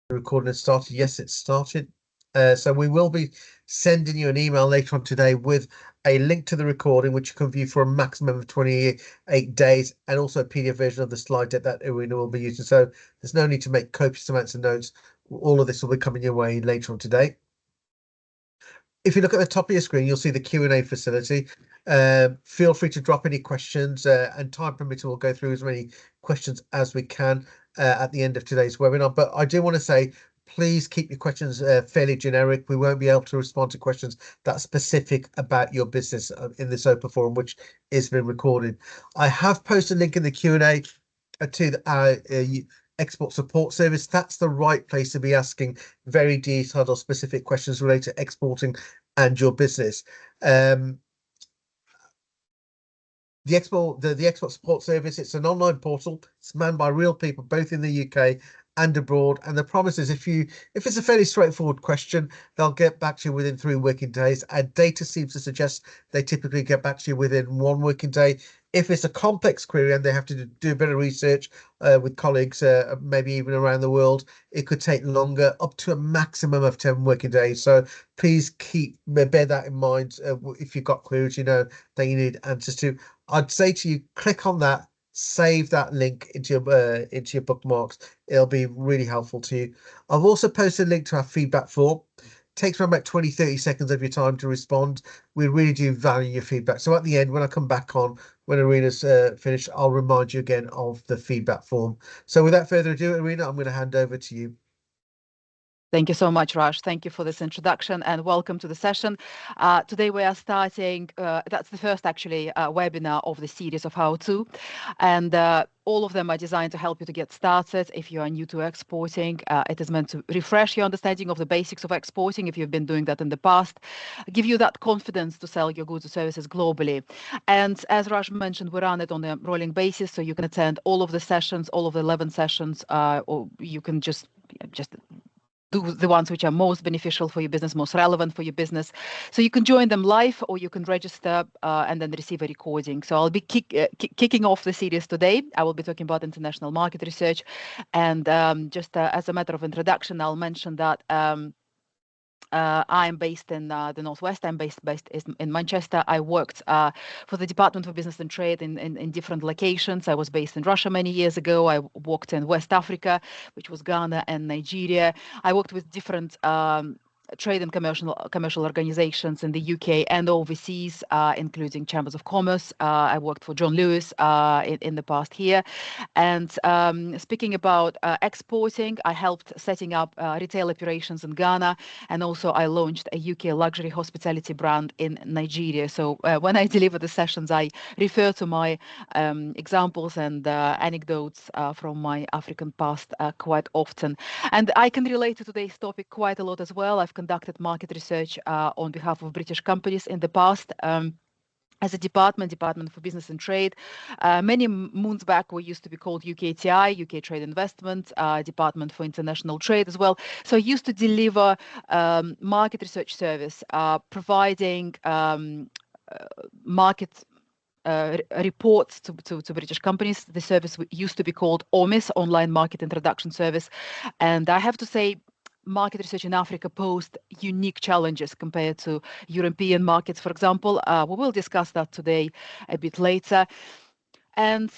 The recording has started. Yes, it's started. So we will be sending you an email later on today with a link to the recording, which you can view for a maximum of 28 days, and also a PDF version of the slide deck that Irina will be using. So there's no need to make copious amounts of notes. All of this will be coming your way later on today. If you look at the top of your screen, you'll see the Q&A facility. Feel free to drop any questions, and time permitting, we'll go through as many questions as we can at the end of today's webinar. But I do want to say, please keep your questions fairly generic. We won't be able to respond to questions that are specific about your business in this open forum, which is being recorded. I have posted a link in the Q&A to our export support service. That's the right place to be asking very detailed or specific questions related to exporting and your business. The export support service, it's an online portal. It's manned by real people both in the UK and abroad, and the promise is if it's a fairly straightforward question, they'll get back to you within 3 working days. Our data seems to suggest they typically get back to you within 1 working day. If it's a complex query and they have to do a bit of research with colleagues, maybe even around the world, it could take longer, up to a maximum of 10 working days. So please bear that in mind if you've got queries that you need answers to. I'd say to you, click on that, save that link into your bookmarks. It'll be really helpful to you. I've also posted a link to our feedback form. Takes around about 20-30 seconds of your time to respond. We really do value your feedback. So at the end, when I come back on, when Irina's finished, I'll remind you again of the feedback form. So without further ado, Irina, I'm going to hand over to you. Thank you so much, Raj. Thank you for this introduction and welcome to the session. Today we are starting, that's the first actually webinar of the series of how-to, and all of them are designed to help you to get started. If you are new to exporting, it is meant to refresh your understanding of the basics of exporting if you've been doing that in the past, give you that confidence to sell your goods or services globally. And as Raj mentioned, we run it on a rolling basis, so you can attend all of the sessions, all of the 11 sessions, or you can just do the ones which are most beneficial for your business, most relevant for your business. So you can join them live, or you can register and then receive a recording. So I'll be kicking off the series today. I will be talking about international market research. And just as a matter of introduction, I'll mention that I'm based in the Northwest. I'm based in Manchester. I worked for the Department for Business and Trade in different locations. I was based in Russia many years ago. I worked in West Africa, which was Ghana and Nigeria. I worked with different trade and commercial organizations in the UK and overseas, including chambers of commerce. I worked for John Lewis in the past here. And speaking about exporting, I helped setting up retail operations in Ghana, and also I launched a UK luxury hospitality brand in Nigeria. So when I deliver the sessions, I refer to my examples and anecdotes from my African past quite often. And I can relate to today's topic quite a lot as well. I've conducted market research on behalf of British companies in the past. As a Department for Business and Trade. Many moons back, we used to be called UKTI, UK Trade Investment, Department for International Trade as well. So I used to deliver market research service, providing market reports to British companies. The service used to be called OMIS, Online Market Introduction Service. And I have to say, market research in Africa posed unique challenges compared to European markets, for example. We will discuss that today a bit later. And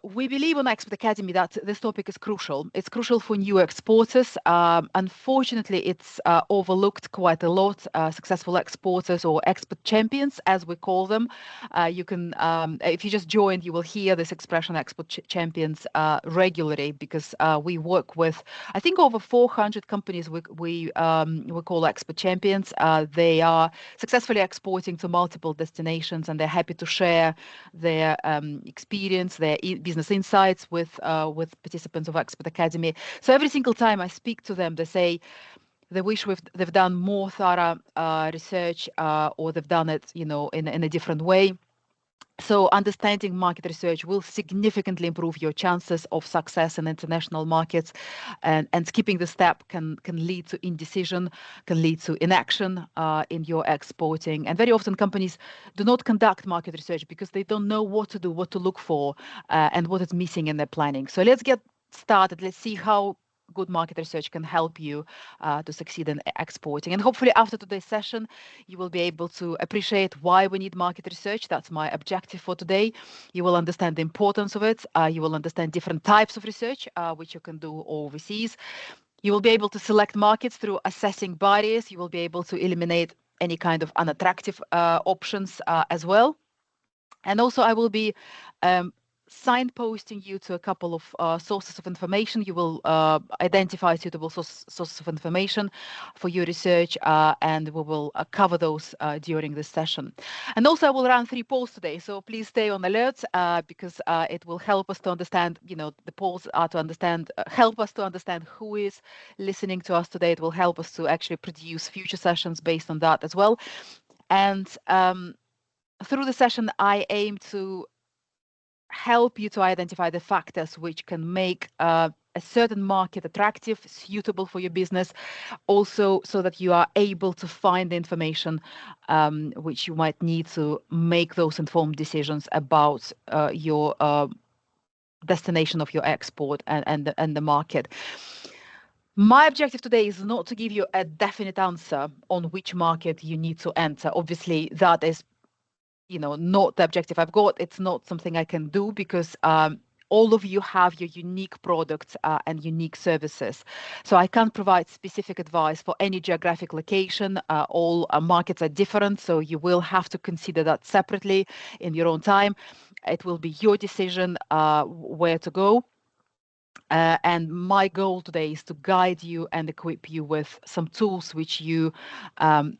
we believe on Expert Academy that this topic is crucial. It's crucial for new exporters. Unfortunately, it's overlooked quite a lot. Successful exporters, or export champions, as we call them. You can, if you just joined, you will hear this expression, export champions, regularly, because we work with, I think, over 400 companies we call export champions. They are successfully exporting to multiple destinations, and they're happy to share their experience, their business insights with participants of Expert Academy. So every single time I speak to them, they say they wish they've done more thorough research, or they've done it, in a different way. So understanding market research will significantly improve your chances of success in international markets, and skipping the step can lead to indecision, can lead to inaction in your exporting. And very often companies do not conduct market research because they don't know what to do, what to look for, and what is missing in their planning. So let's get started. Let's see how good market research can help you to succeed in exporting. And hopefully after today's session, you will be able to appreciate why we need market research. That's my objective for today. You will understand the importance of it. You will understand different types of research, which you can do overseas. You will be able to select markets through assessing barriers. You will be able to eliminate any kind of unattractive options as well. And also I will be signposting you to a couple of sources of information. You will identify suitable sources of information for your research, and we will cover those during this session. And also I will run 3 polls today, so please stay on alert because it will help us to understand, the polls are to understand, help us to understand who is listening to us today. It will help us to actually produce future sessions based on that as well. And through the session, I aim to help you to identify the factors which can make a certain market attractive, suitable for your business, also so that you are able to find the information which you might need to make those informed decisions about your destination of your export and the market. My objective today is not to give you a definite answer on which market you need to enter. Obviously, that is not the objective I've got. It's not something I can do because all of you have your unique products and unique services. So I can't provide specific advice for any geographic location. All markets are different, so you will have to consider that separately in your own time. It will be your decision where to go. And my goal today is to guide you and equip you with some tools which you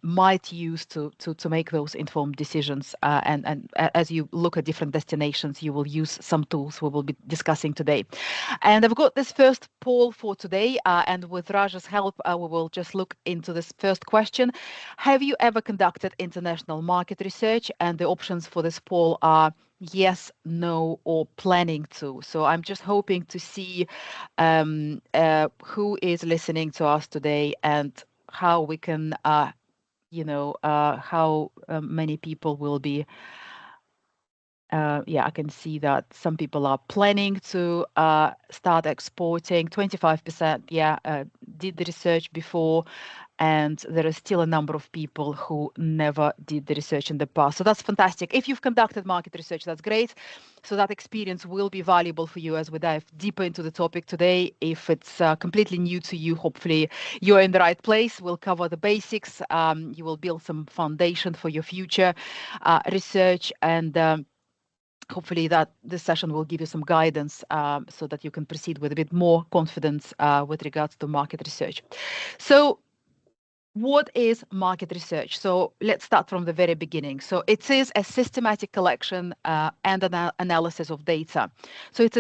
might use to make those informed decisions. And as you look at different destinations, you will use some tools we will be discussing today. And I've got this first poll for today, and with Raja's help, we will just look into this first question. Have you ever conducted international market research? And the options for this poll are yes, no, or planning to. So I'm just hoping to see who is listening to us today and how we can, how many people will be. Yeah, I can see that some people are planning to start exporting. 25%, did the research before, and there is still a number of people who never did the research in the past. So that's fantastic. If you've conducted market research, that's great. So that experience will be valuable for you as we dive deeper into the topic today. If it's completely new to you, hopefully you're in the right place. We'll cover the basics. You will build some foundation for your future research, and hopefully that this session will give you some guidance so that you can proceed with a bit more confidence with regards to market research. So what is market research? So let's start from the very beginning. So it is a systematic collection and analysis of data. So it's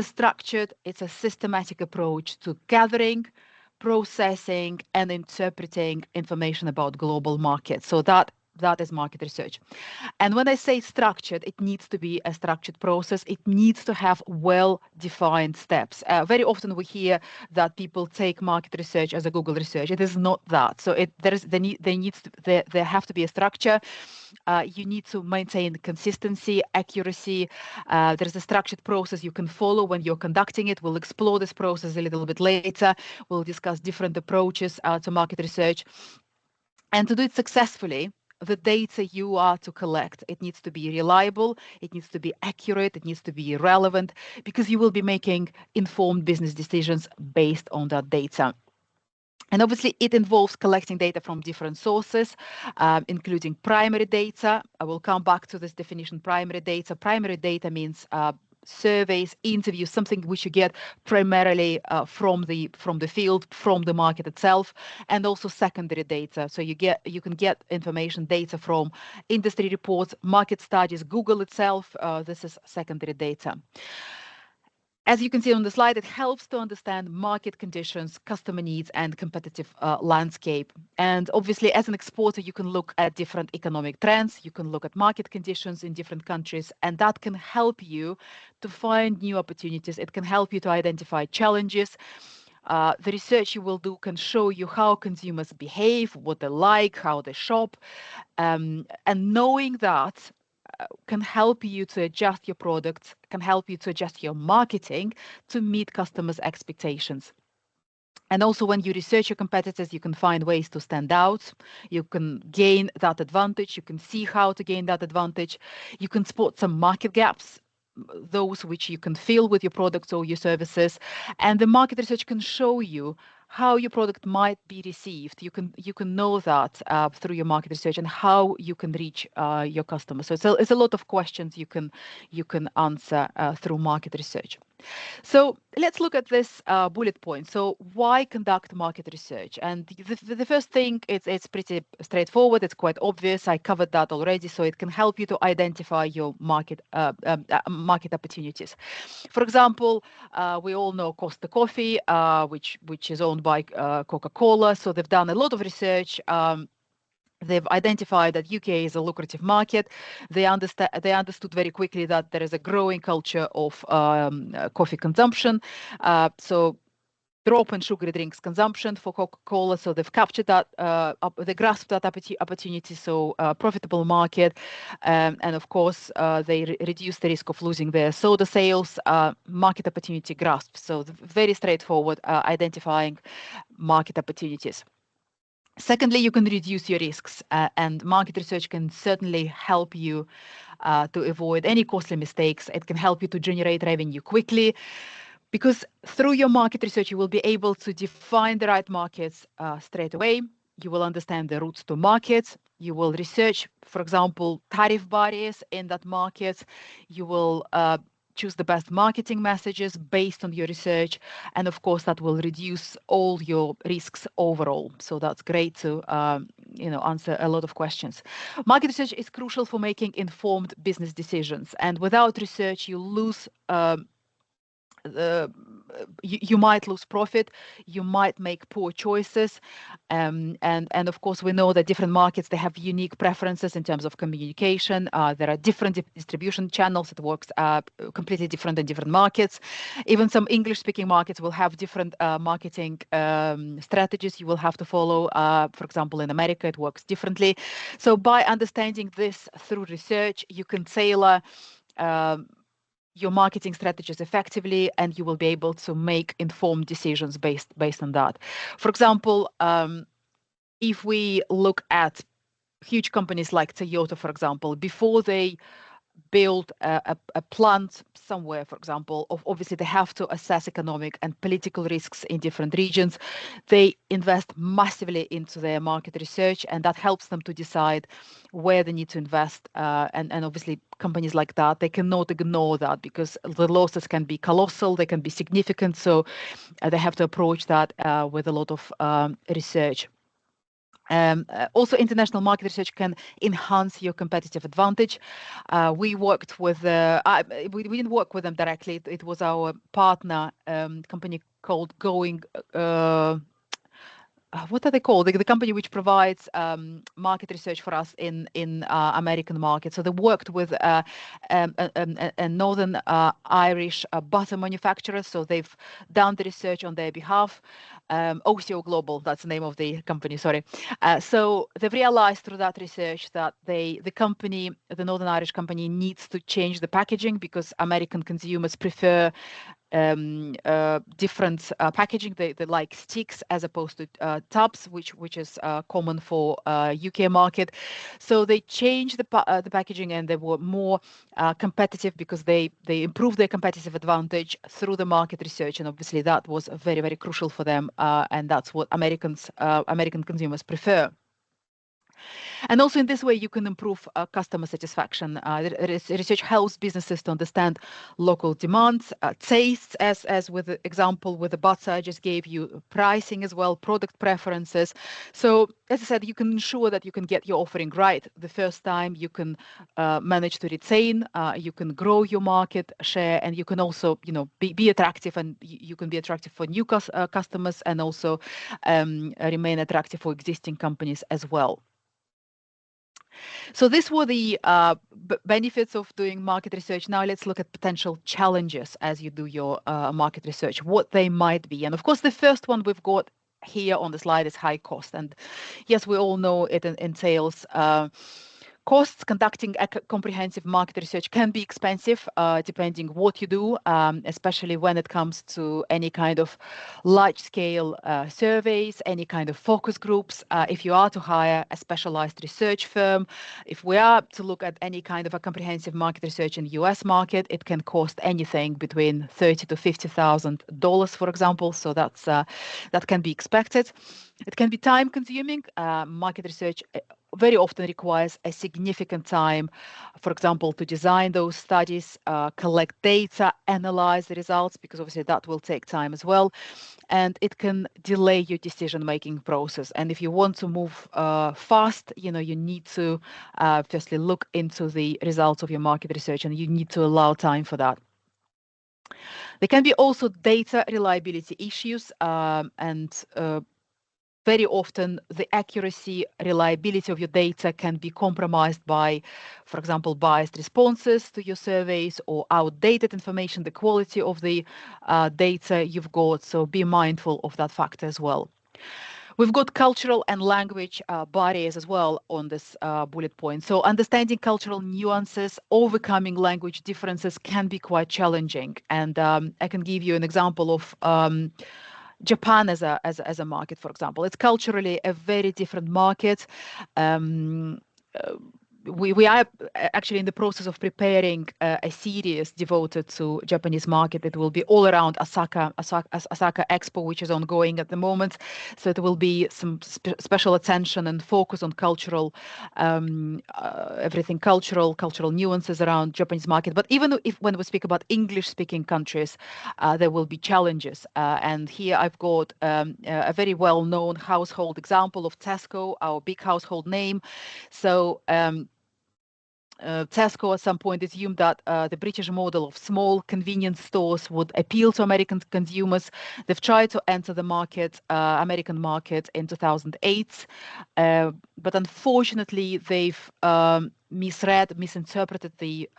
a systematic approach to gathering, processing, and interpreting information about global markets. So that is market research. And when I say structured, it needs to be a structured process. It needs to have well-defined steps. Very often we hear that people take market research as a Google research. It is not that. So there have to be a structure. You need to maintain consistency, accuracy. There's a structured process you can follow when you're conducting it. We'll explore this process a little bit later. We'll discuss different approaches to market research. And to do it successfully, the data you are to collect, it needs to be reliable, it needs to be accurate, it needs to be relevant, because you will be making informed business decisions based on that data. And obviously, it involves collecting data from different sources, including primary data. I will come back to this definition, primary data. Primary data means surveys, interviews, something which you get primarily from the field, from the market itself, and also secondary data. So you can get information, data from industry reports, market studies, Google itself. This is secondary data. As you can see on the slide, it helps to understand market conditions, customer needs, and competitive landscape. And obviously, as an exporter, you can look at different economic trends, you can look at market conditions in different countries, and that can help you to find new opportunities. It can help you to identify challenges. The research you will do can show you how consumers behave, what they like, how they shop, and knowing that can help you to adjust your products, can help you to adjust your marketing to meet customers' expectations. And also when you research your competitors, you can find ways to stand out. You can gain that advantage. You can see how to gain that advantage. You can spot some market gaps, those which you can fill with your products or your services. And the market research can show you how your product might be received. You can know that through your market research and how you can reach your customers. So it's a lot of questions you can answer through market research. So let's look at this bullet point. So why conduct market research? And the first thing, it's pretty straightforward. It's quite obvious. I covered that already. So it can help you to identify your market opportunities. For example, we all know Costa Coffee, which is owned by Coca-Cola. So they've done a lot of research. They've identified that UK is a lucrative market. They understood very quickly that there is a growing culture of coffee consumption. So drop in sugary drinks consumption for Coca-Cola. So they've captured that, they grasped that opportunity. So profitable market. And of course, they reduce the risk of losing their soda sales, market opportunity grasp. So very straightforward, identifying market opportunities. Secondly, you can reduce your risks, and market research can certainly help you to avoid any costly mistakes. It can help you to generate revenue quickly, because through your market research, you will be able to define the right markets straight away. You will understand the routes to markets. You will research, for example, tariff barriers in that market. You will choose the best marketing messages based on your research. And of course, that will reduce all your risks overall. So that's great to answer a lot of questions. Market research is crucial for making informed business decisions. And without research, you lose you might lose profit, you might make poor choices, and of course we know that different markets, they have unique preferences in terms of communication. There are different distribution channels. It works completely different in different markets. Even some English-speaking markets will have different marketing strategies you will have to follow. For example, in America, it works differently. So by understanding this through research, you can tailor your marketing strategies effectively, and you will be able to make informed decisions based on that. For example, if we look at huge companies like Toyota, for example, before they build a plant somewhere, for example, obviously they have to assess economic and political risks in different regions. They invest massively into their market research, and that helps them to decide where they need to invest. And obviously companies like that, they cannot ignore that, because the losses can be colossal, they can be significant. So they have to approach that with a lot of research. Also, international market research can enhance your competitive advantage. We worked with, we didn't work with them directly. It was our partner company called Going. What are they called? The company which provides market research for us in American market. So they worked with a Northern Irish butter manufacturer. So they've done the research on their behalf. OCO Global, that's the name of the company, sorry. So they've realized through that research that the Northern Irish company needs to change the packaging, because American consumers prefer different packaging. They like sticks as opposed to tubs, which is common for UK market. So they changed the packaging, and they were more competitive, because they improved their competitive advantage through the market research. And obviously that was very, very crucial for them, and that's what American consumers prefer. And also in this way, you can improve customer satisfaction. Research helps businesses to understand local demands, tastes, as with the example with the butter I just gave you, pricing as well, product preferences. So as I said, you can ensure that you can get your offering right the first time. You can manage to retain, you can grow your market share, and you can also, be attractive, and you can be attractive for new customers, and also remain attractive for existing companies as well. So these were the benefits of doing market research. Now let's look at potential challenges as you do your market research, what they might be. And of course, the first one we've got here on the slide is high cost. And yes, we all know it entails Costs conducting a comprehensive market research can be expensive, depending what you do, especially when it comes to any kind of large-scale surveys, any kind of focus groups. If you are to hire a specialized research firm, if we are to look at any kind of a comprehensive market research in the US market, it can cost anything between $30,000 to $50,000, for example. So that can be expected. It can be time-consuming. Market research very often requires a significant time, for example, to design those studies, collect data, analyze the results, because obviously that will take time as well. And it can delay your decision-making process. And if you want to move fast, you need to firstly look into the results of your market research, and you need to allow time for that. There can be also data reliability issues, and very often the accuracy, reliability of your data can be compromised by, for example, biased responses to your surveys or outdated information, the quality of the data you've got. So be mindful of that factor as well. We've got cultural and language barriers as well on this bullet point. So understanding cultural nuances, overcoming language differences can be quite challenging. And I can give you an example of Japan as a market, for example. It's culturally a very different market. We are actually in the process of preparing a series devoted to Japanese market. It will be all around Osaka Expo, which is ongoing at the moment. So there will be some special attention and focus on cultural, everything cultural nuances around Japanese market. But even when we speak about English-speaking countries, there will be challenges. And here I've got a very well-known household example of Tesco, our big household name. So Tesco at some point assumed that the British model of small convenience stores would appeal to American consumers. They've tried to enter the market, American market, in 2008, but unfortunately they've misinterpreted the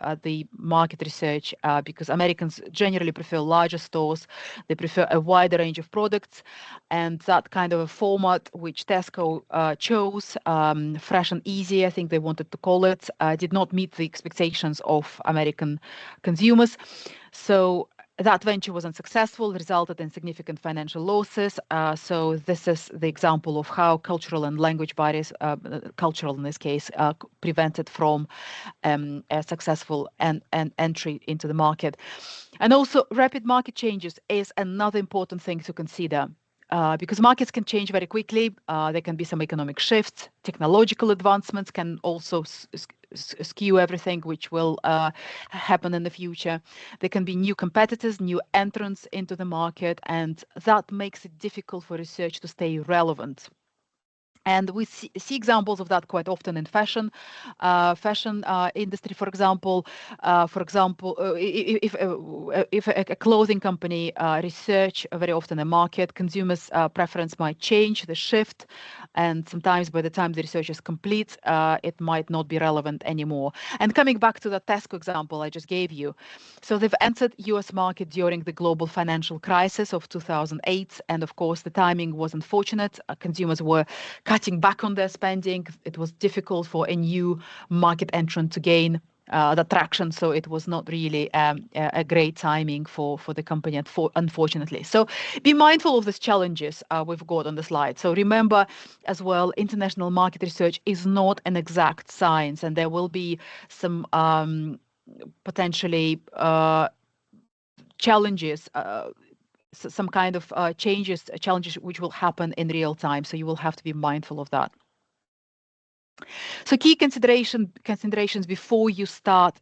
market research, because Americans generally prefer larger stores. They prefer a wider range of products, and that kind of a format which Tesco chose, fresh and easy, I think they wanted to call it, did not meet the expectations of American consumers. So that venture was unsuccessful, resulted in significant financial losses. So this is the example of how cultural and language barriers, cultural in this case, prevented from a successful entry into the market. And also rapid market changes is another important thing to consider. Because markets can change very quickly. There can be some economic shifts. Technological advancements can also skew everything which will happen in the future. There can be new competitors, new entrants into the market, and that makes it difficult for research to stay relevant. And we see examples of that quite often in fashion industry, for example. If a clothing company research very often a market, consumers' preference might change, the shift, and sometimes by the time the research is complete, it might not be relevant anymore. And coming back to the Tesco example I just gave you, so they've entered US market during the global financial crisis of 2008, and of course the timing was unfortunate. Consumers were cutting back on their spending. It was difficult for a new market entrant to gain the traction, so it was not really a great timing for the company, unfortunately. So be mindful of these challenges we've got on the slide. So remember as well, international market research is not an exact science, and there will be some potentially challenges, some kind of challenges which will happen in real time. So you will have to be mindful of that. So key considerations before you start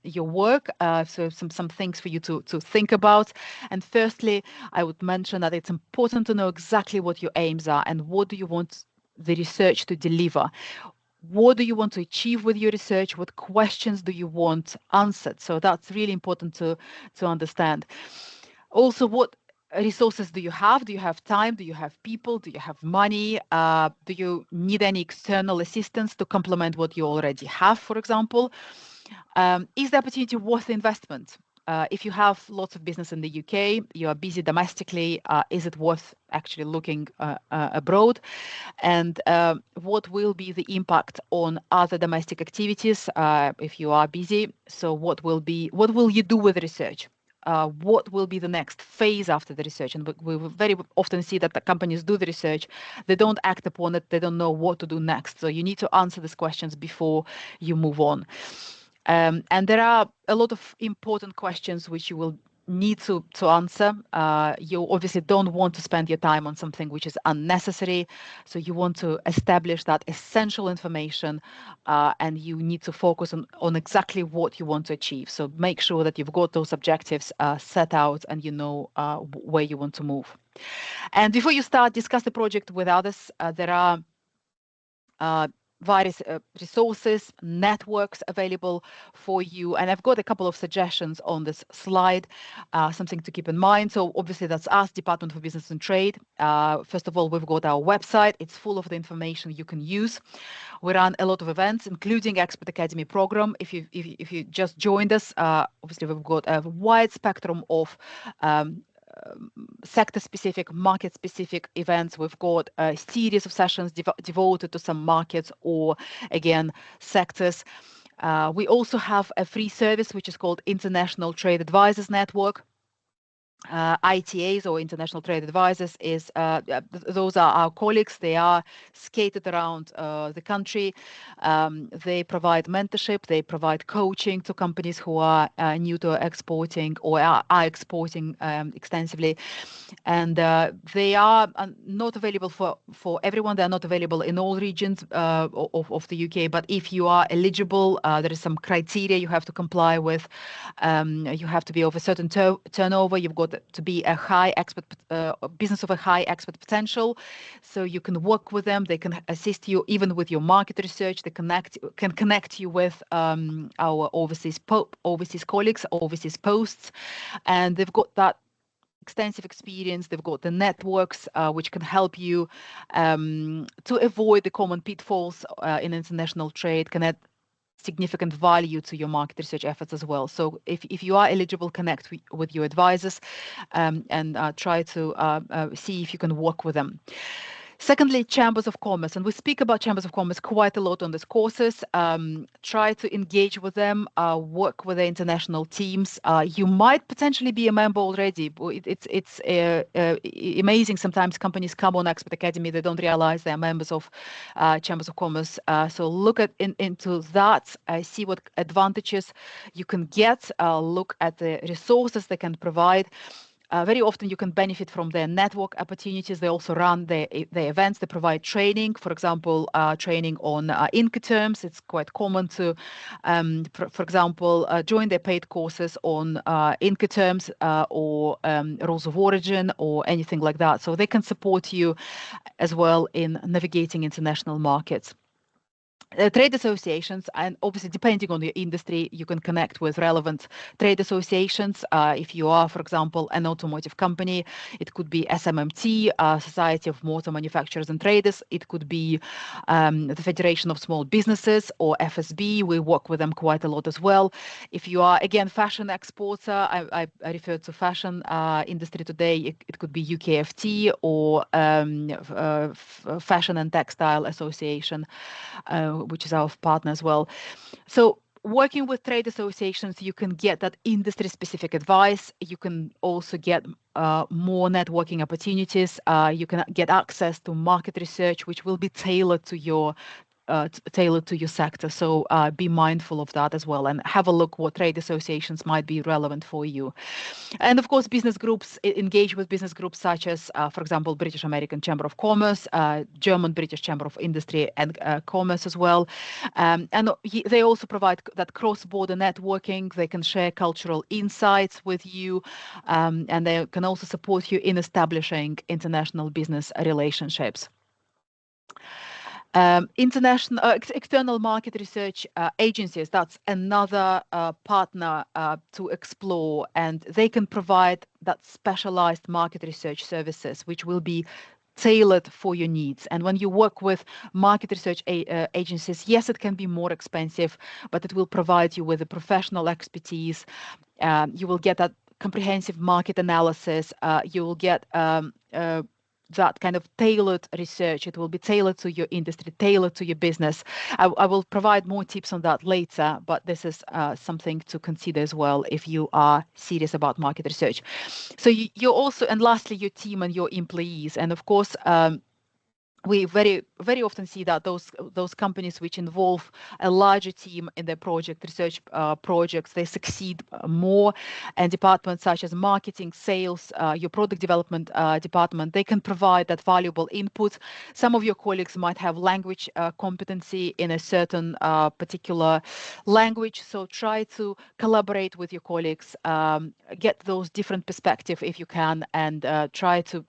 your work. So some things for you to think about. And firstly, I would mention that it's important to know exactly what your aims are and what do you want the research to deliver. What do you want to achieve with your research? What questions do you want answered? So that's really important to understand. Also, what resources do you have? Do you have time? Do you have people? Do you have money? Do you need any external assistance to complement what you already have, for example? Is the opportunity worth the investment? If you have lots of business in the UK, you are busy domestically, is it worth actually looking abroad? And what will be the impact on other domestic activities if you are busy? So what will you do with the research? What will be the next phase after the research? And we very often see that the companies do the research, they don't act upon it, they don't know what to do next. So you need to answer these questions before you move on. And there are a lot of important questions which you will need to answer. You obviously don't want to spend your time on something which is unnecessary. So you want to establish that essential information and you need to focus on exactly what you want to achieve. So make sure that you've got those objectives set out and you know where you want to move. And before you start, discuss the project with others. There are various resources, networks available for you. And I've got a couple of suggestions on this slide, something to keep in mind. So obviously that's us, Department for Business and Trade. First of all, we've got our website. It's full of the information you can use. We run a lot of events, including Expert Academy program. If you just joined us, obviously we've got a wide spectrum of sector-specific, market-specific events. We've got a series of sessions devoted to some markets or, again, sectors. We also have a free service, which is called International Trade Advisors Network. ITAs or International Trade Advisors those are our colleagues. They are scattered around the country. They provide mentorship, they provide coaching to companies who are new to exporting or are exporting extensively. And they are not available for everyone. They're not available in all regions of the UK, but if you are eligible, there is some criteria you have to comply with. You have to be of a certain turnover. You've got to be a high expert business of a high expert potential, so you can work with them. They can assist you even with your market research. They can connect you with our overseas colleagues, overseas posts, and they've got that extensive experience. They've got the networks which can help you to avoid the common pitfalls in international trade, can add significant value to your market research efforts as well. So if you are eligible, connect with your advisors and try to see if you can work with them. Secondly, chambers of commerce, and we speak about chambers of commerce quite a lot on these courses. Try to engage with them, work with the international teams. You might potentially be a member already. It's amazing. Sometimes companies come on Expert Academy, they don't realize they're members of chambers of commerce. So look into that, see what advantages you can get, look at the resources they can provide. Very often you can benefit from their network opportunities. They also run their events. They provide training, for example, training on Incoterms. It's quite common to, for example, join their paid courses on Incoterms or rules of origin or anything like that. So they can support you as well in navigating international markets. Trade associations, and obviously depending on your industry, you can connect with relevant trade associations. If you are, for example, an automotive company, it could be SMMT, Society of Motor Manufacturers and Traders. It could be the Federation of Small Businesses or FSB. We work with them quite a lot as well. If you are, again, fashion exporter, I refer to fashion industry today, it could be UKFT or Fashion and Textile Association, which is our partner as well. So working with trade associations, you can get that industry-specific advice. You can also get more networking opportunities. You can get access to market research, which will be tailored to your sector. So be mindful of that as well and have a look what trade associations might be relevant for you. And of course, business groups, engage with business groups such as, for example, British American Chamber of Commerce, German British Chamber of Industry and Commerce as well. And they also provide that cross-border networking. They can share cultural insights with you, and they can also support you in establishing international business relationships. External market research agencies, that's another partner to explore, and they can provide that specialized market research services, which will be tailored for your needs. And when you work with market research agencies, yes, it can be more expensive, but it will provide you with the professional expertise. You will get that comprehensive market analysis. You will get that kind of tailored research. It will be tailored to your industry, tailored to your business. I will provide more tips on that later, but this is something to consider as well if you are serious about market research. So you also, and lastly, your team and your employees. And of course, we very often see that those companies which involve a larger team in their research projects, they succeed more. And departments such as marketing, sales, your product development department, they can provide that valuable input. Some of your colleagues might have language competency in a certain particular language, so try to collaborate with your colleagues, get those different perspectives if you can, and try to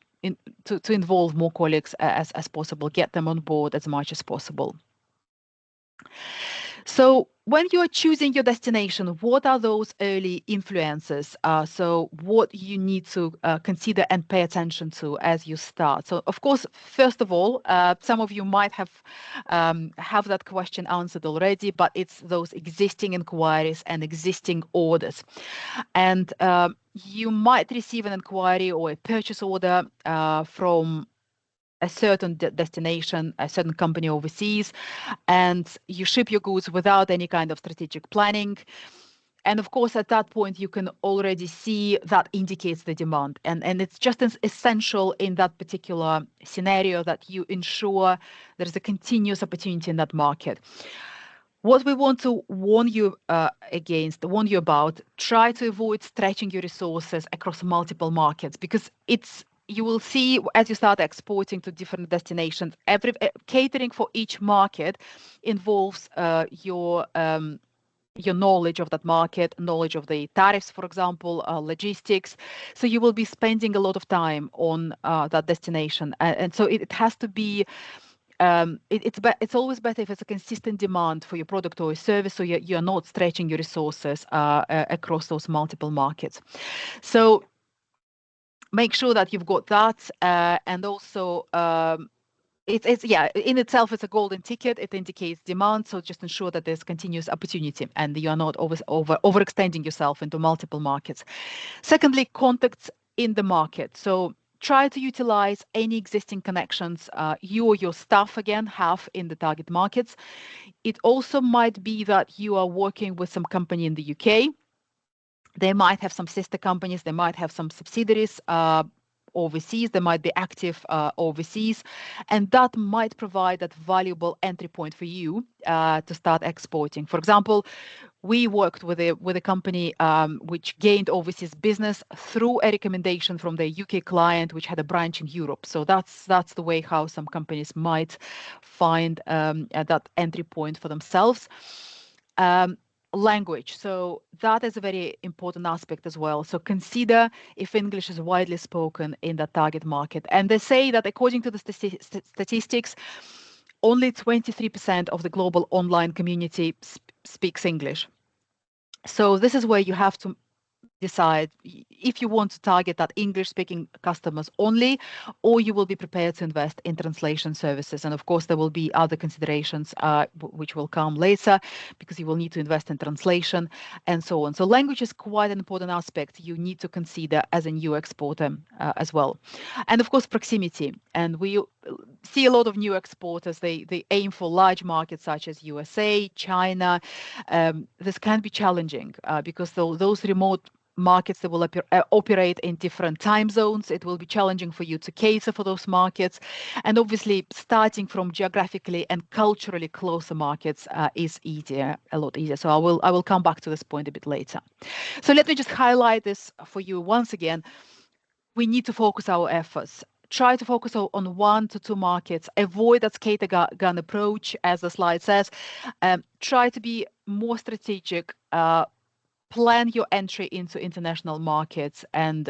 involve more colleagues as possible, get them on board as much as possible. So when you are choosing your destination, what are those early influences? So what you need to consider and pay attention to as you start. So of course, first of all, some of you might have that question answered already, but it's those existing inquiries and existing orders. And you might receive an inquiry or a purchase order from a certain destination, a certain company overseas, and you ship your goods without any kind of strategic planning. And of course, at that point, you can already see that indicates the demand. And it's just as essential in that particular scenario that you ensure there is a continuous opportunity in that market. What we want to warn you about, try to avoid stretching your resources across multiple markets, because you will see as you start exporting to different destinations, catering for each market involves your knowledge of that market, knowledge of the tariffs, for example, logistics. So you will be spending a lot of time on that destination. And so it has to be, it's always better if it's a consistent demand for your product or service, so you're not stretching your resources across those multiple markets. So make sure that you've got that, and also in itself it's a golden ticket. It indicates demand, so just ensure that there's continuous opportunity and you are not overextending yourself into multiple markets. Secondly, contacts in the market. So try to utilize any existing connections you or your staff again have in the target markets. It also might be that you are working with some company in the UK. They might have some sister companies, they might have some subsidiaries overseas, they might be active overseas, and that might provide that valuable entry point for you to start exporting. For example, we worked with a company which gained overseas business through a recommendation from the UK client, which had a branch in Europe. So that's the way how some companies might find that entry point for themselves. Language. So that is a very important aspect as well. So consider if English is widely spoken in the target market. And they say that according to the statistics, only 23% of the global online community speaks English. So this is where you have to decide if you want to target that English-speaking customers only, or you will be prepared to invest in translation services. And of course, there will be other considerations which will come later, because you will need to invest in translation and so on. So language is quite an important aspect you need to consider as a new exporter as well. And of course, proximity. And we see a lot of new exporters, they aim for large markets such as USA, China. This can be challenging because those remote markets that will operate in different time zones. It will be challenging for you to cater for those markets. And obviously, starting from geographically and culturally closer markets is a lot easier. So I will come back to this point a bit later. So let me just highlight this for you once again. We need to focus our efforts. Try to focus on 1 to 2 markets. Avoid that scattergun approach, as the slide says. Try to be more strategic. plan your entry into international markets, and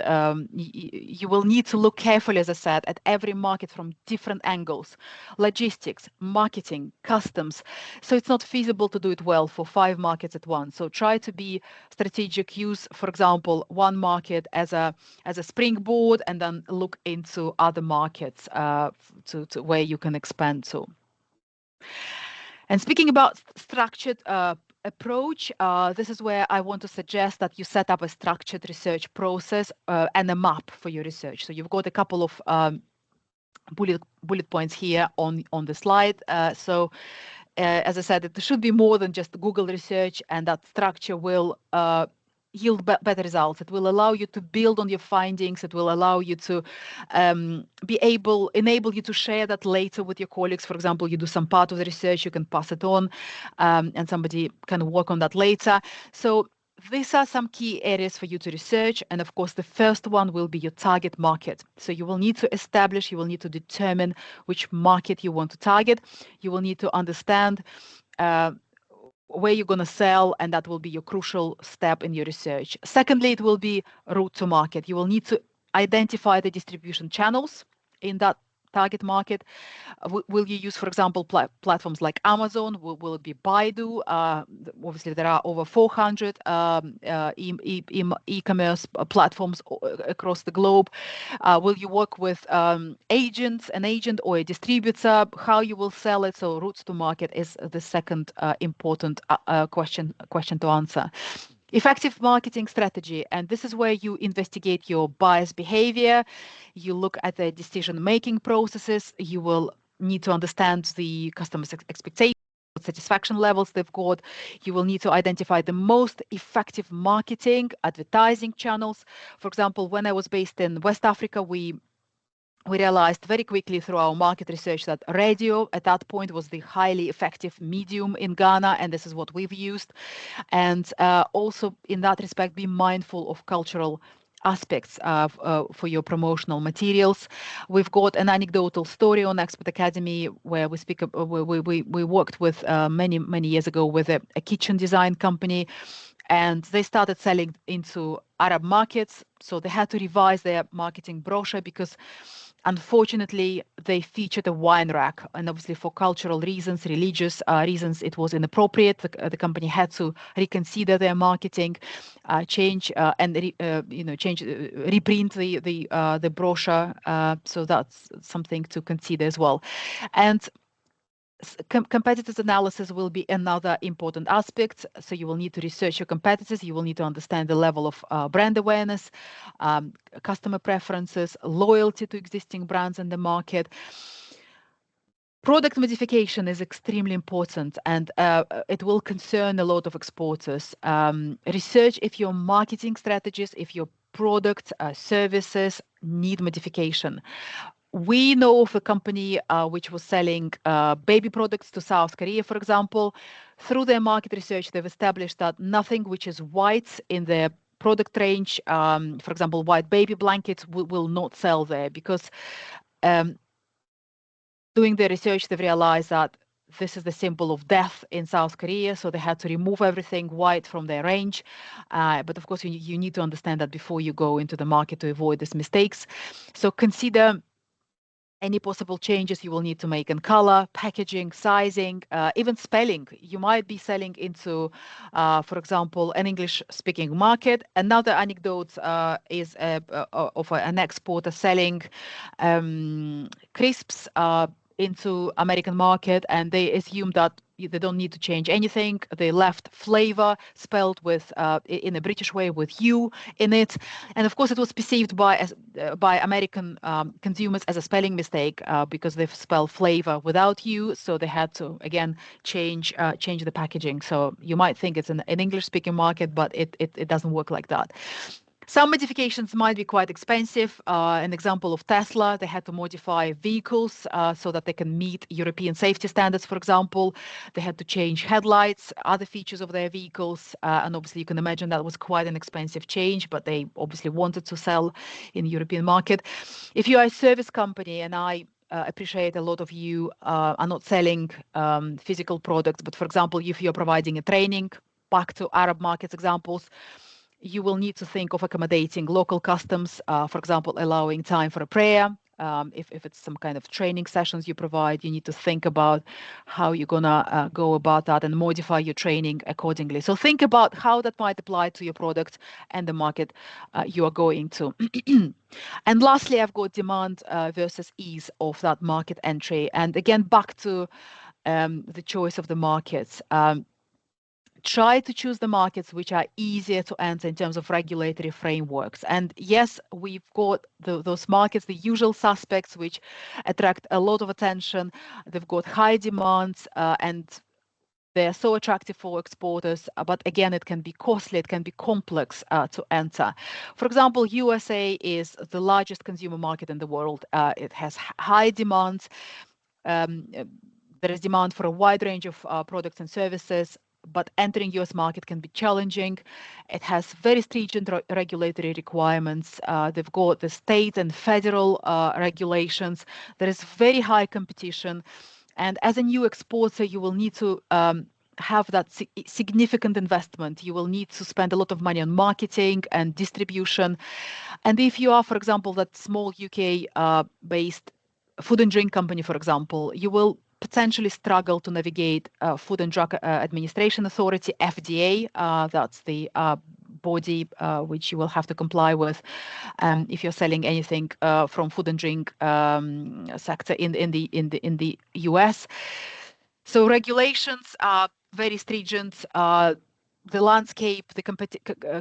you will need to look carefully, as I said, at every market from different angles: logistics, marketing, customs. So it's not feasible to do it well for 5 markets at once. So try to be strategic. Use, for example, one market as a springboard, and then look into other markets to where you can expand to. And speaking about structured approach, this is where I want to suggest that you set up a structured research process and a map for your research. So you've got a couple of bullet points here on the slide. As I said, it should be more than just Google research, and that structure will yield better results. It will allow you to build on your findings. It will allow you to enable you to share that later with your colleagues. For example, you do some part of the research, you can pass it on, and somebody can work on that later. So these are some key areas for you to research. And of course, the first one will be your target market. So you will need to determine which market you want to target. You will need to understand where you're going to sell, and that will be your crucial step in your research. Secondly, it will be route to market. You will need to identify the distribution channels in that target market. Will you use, for example, platforms like Amazon? Will it be Baidu? Obviously, there are over 400 e-commerce platforms across the globe. Will you work with an agent or a distributor? How you will sell it? So routes to market is the second important question to answer. Effective marketing strategy, and this is where you investigate your buyer's behavior. You look at the decision-making processes. You will need to understand the customer's expectations, satisfaction levels they've got. You will need to identify the most effective marketing, advertising channels. For example, when I was based in West Africa, we realized very quickly through our market research that radio at that point was the highly effective medium in Ghana, and this is what we've used. And also in that respect, be mindful of cultural aspects for your promotional materials. We've got an anecdotal story on Expert Academy where we worked with many years ago with a kitchen design company, and they started selling into Arab markets. So they had to revise their marketing brochure because unfortunately, they featured a wine rack, and obviously for cultural reasons, religious reasons, it was inappropriate. The company had to reconsider their marketing, change and reprint the brochure. So that's something to consider as well. And competitors analysis will be another important aspect. So you will need to research your competitors. You will need to understand the level of brand awareness, customer preferences, loyalty to existing brands in the market. Product modification is extremely important, and it will concern a lot of exporters. Research if your marketing strategies, if your product services need modification. We know of a company which was selling baby products to South Korea, for example. Through their market research, they've established that nothing which is white in their product range, for example, white baby blankets, will not sell there because doing the research, they've realized that this is the symbol of death in South Korea, so they had to remove everything white from their range. But of course, you need to understand that before you go into the market to avoid these mistakes. So consider any possible changes you will need to make in color, packaging, sizing, even spelling. You might be selling into, for example, an English-speaking market. Another anecdote is of an exporter selling crisps into American market, and they assume that they don't need to change anything. They left flavor spelled with in a British way with U in it, and of course it was perceived by American consumers as a spelling mistake because they've spelled flavor without U. So they had to again change the packaging. So you might think it's an English-speaking market, but it doesn't work like that. Some modifications might be quite expensive. An example of Tesla, they had to modify vehicles so that they can meet European safety standards, for example. They had to change headlights, other features of their vehicles. And obviously, you can imagine that was quite an expensive change, but they obviously wanted to sell in the European market. If you are a service company, and I appreciate a lot of you are not selling physical products, but for example, if you're providing a training back to Arab markets examples, you will need to think of accommodating local customs, for example, allowing time for a prayer. If it's some kind of training sessions you provide, you need to think about how you're gonna go about that and modify your training accordingly. So think about how that might apply to your product and the market you are going to. And lastly, I've got demand versus ease of that market entry. And again, back to the choice of the markets. Try to choose the markets which are easier to enter in terms of regulatory frameworks. And yes, we've got those markets, the usual suspects, which attract a lot of attention. They've got high demands and they're so attractive for exporters, but again, it can be costly, it can be complex to enter. For example, USA is the largest consumer market in the world. It has high demands. There is demand for a wide range of products and services, but entering US market can be challenging. It has very stringent regulatory requirements. They've got the state and federal regulations. There is very high competition. And as a new exporter, you will need to have that significant investment. You will need to spend a lot of money on marketing and distribution. And if you are, for example, that small UK-based food and drink company, for example, you will potentially struggle to navigate Food and Drug Administration Authority, FDA. That's the body which you will have to comply with if you're selling anything from food and drink sector in the US. So regulations are very stringent. The landscape, the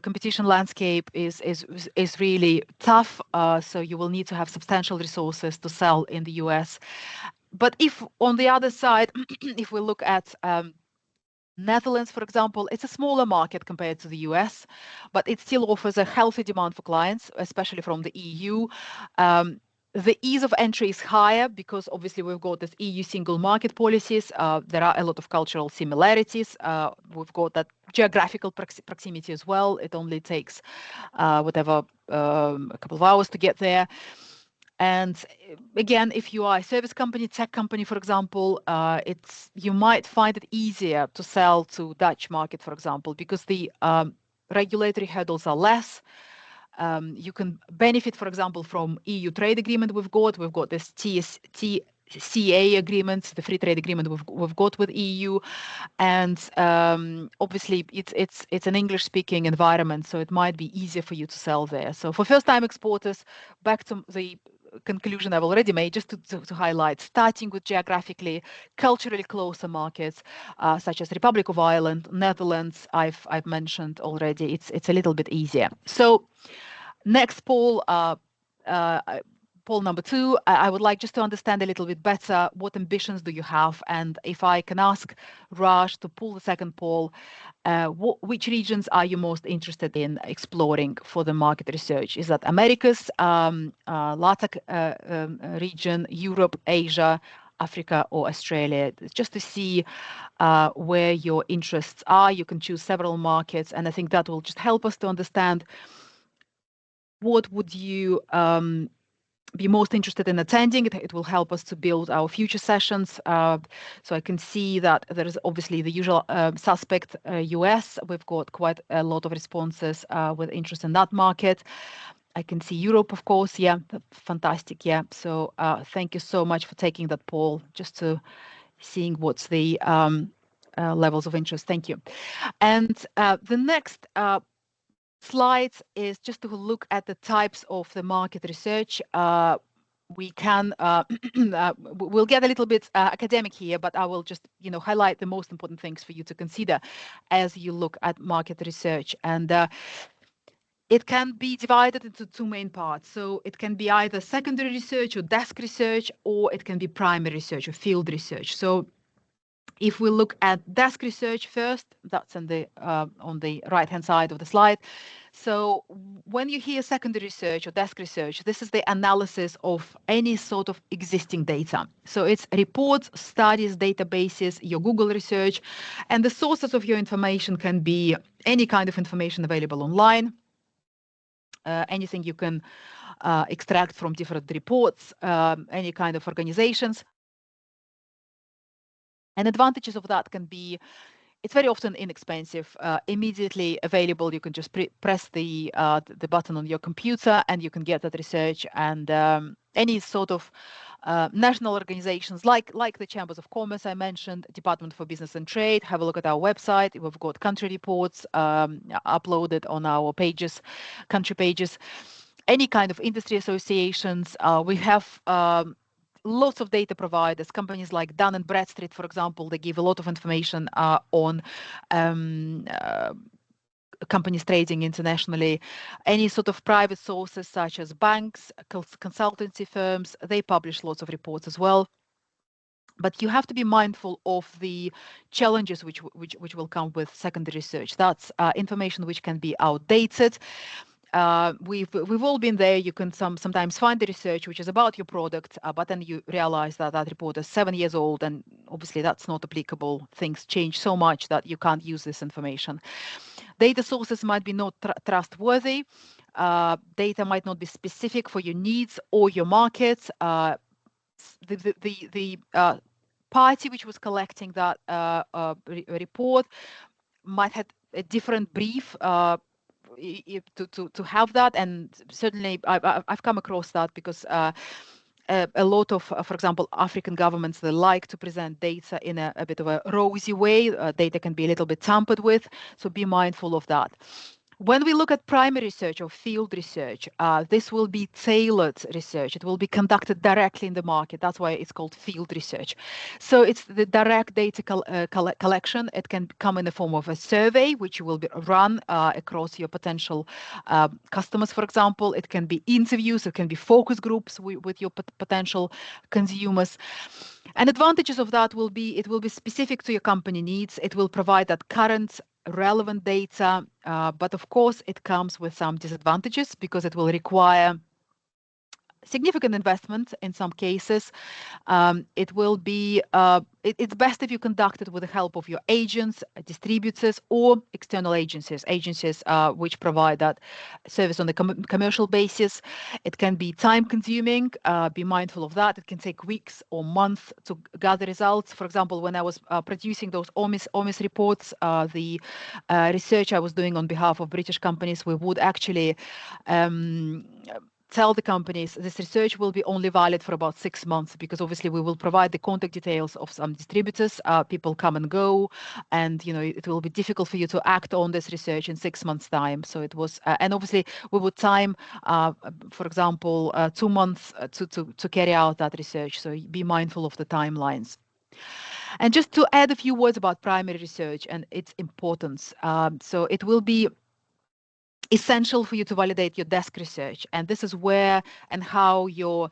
competition landscape is really tough. So you will need to have substantial resources to sell in the US. But if on the other side, if we look at Netherlands, for example, it's a smaller market compared to the US, but it still offers a healthy demand for clients, especially from the EU. The ease of entry is higher because obviously we've got this EU single market policies. There are a lot of cultural similarities. We've got that geographical proximity as well. It only takes a couple of hours to get there. And again, if you are a service company, tech company, for example, you might find it easier to sell to Dutch market, for example, because the regulatory hurdles are less. You can benefit, for example, from EU trade agreement we've got this CA agreement, the free trade agreement we've got with EU, and obviously it's an English-speaking environment, so it might be easier for you to sell there. So for first-time exporters, back to the conclusion I've already made, just to highlight, starting with geographically, culturally closer markets such as Republic of Ireland, Netherlands, I've mentioned already. It's a little bit easier. So next poll. Poll number 2, I would like just to understand a little bit better what ambitions do you have, and if I can ask Raj to pull the second poll, which regions are you most interested in exploring for the market research? Is that Americas, LATAC region, Europe, Asia, Africa, or Australia? Just to see where your interests are. You can choose several markets, and I think that will just help us to understand what would you be most interested in attending. It will help us to build our future sessions. So I can see that there is obviously the usual suspect, US. We've got quite a lot of responses with interest in that market. I can see Europe, of course. Yeah, fantastic. Yeah. So thank you so much for taking that poll, just to seeing what's the levels of interest. Thank you. And the next slides is just to look at the types of the market research. We can we'll get a little bit academic here, but I will just highlight the most important things for you to consider as you look at market research. And it can be divided into 2 main parts. So it can be either secondary research or desk research, or it can be primary research or field research. So if we look at desk research first, that's on the right-hand side of the slide. So when you hear secondary research or desk research, this is the analysis of any sort of existing data. So it's reports, studies, databases, your Google research, and the sources of your information can be any kind of information available online, anything you can extract from different reports, any kind of organizations. And advantages of that can be It's very often inexpensive, immediately available. You can just press the button on your computer and you can get that research. And any sort of national organizations like the Chambers of Commerce I mentioned, Department for Business and Trade, have a look at our website. We've got country reports uploaded on our pages, country pages. Any kind of industry associations. We have lots of data providers, companies like Dun and Bradstreet, for example. They give a lot of information on companies trading internationally. Any sort of private sources such as banks, consultancy firms, they publish lots of reports as well. But you have to be mindful of the challenges which will come with secondary research. That's information which can be outdated. We've all been there. You can sometimes find the research which is about your product, but then you realize that that report is 7 years old, and obviously that's not applicable. Things change so much that you can't use this information. Data sources might be not trustworthy. Data might not be specific for your needs or your markets. The party which was collecting that report might have a different brief to have that, and certainly I've come across that because a lot of, for example, African governments, they like to present data in a bit of a rosy way. Data can be a little bit tampered with, so be mindful of that. When we look at primary research or field research, this will be tailored research. It will be conducted directly in the market. That's why it's called field research. So it's the direct data collection. It can come in the form of a survey, which will be run across your potential customers, for example. It can be interviews. It can be focus groups with your potential consumers. And advantages of that will be, it will be specific to your company needs. It will provide that current relevant data, but of course it comes with some disadvantages because it will require significant investment in some cases. It will be, it's best if you conduct it with the help of your agents, distributors, or external agencies which provide that service on a commercial basis. It can be time consuming, be mindful of that. It can take weeks or months to gather results. For example, when I was producing those OMIS reports, the research I was doing on behalf of British companies, we would actually tell the companies this research will be only valid for about 6 months, because obviously we will provide the contact details of some distributors. People come and go, and it will be difficult for you to act on this research in 6 months' time. So it was, and obviously we would time, for example, 2 months to carry out that research. So be mindful of the timelines. And just to add a few words about primary research and its importance. So it will be essential for you to validate your desk research. And this is where and how your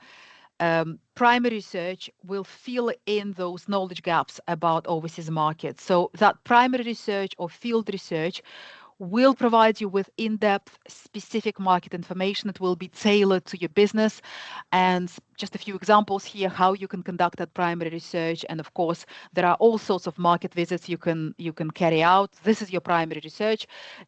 primary research will fill in those knowledge gaps about overseas markets. So that primary research or field research will provide you with in-depth, specific market information. It will be tailored to your business. And just a few examples here, how you can conduct that primary research. And of course, there are all sorts of market visits you can carry out. This is your primary research.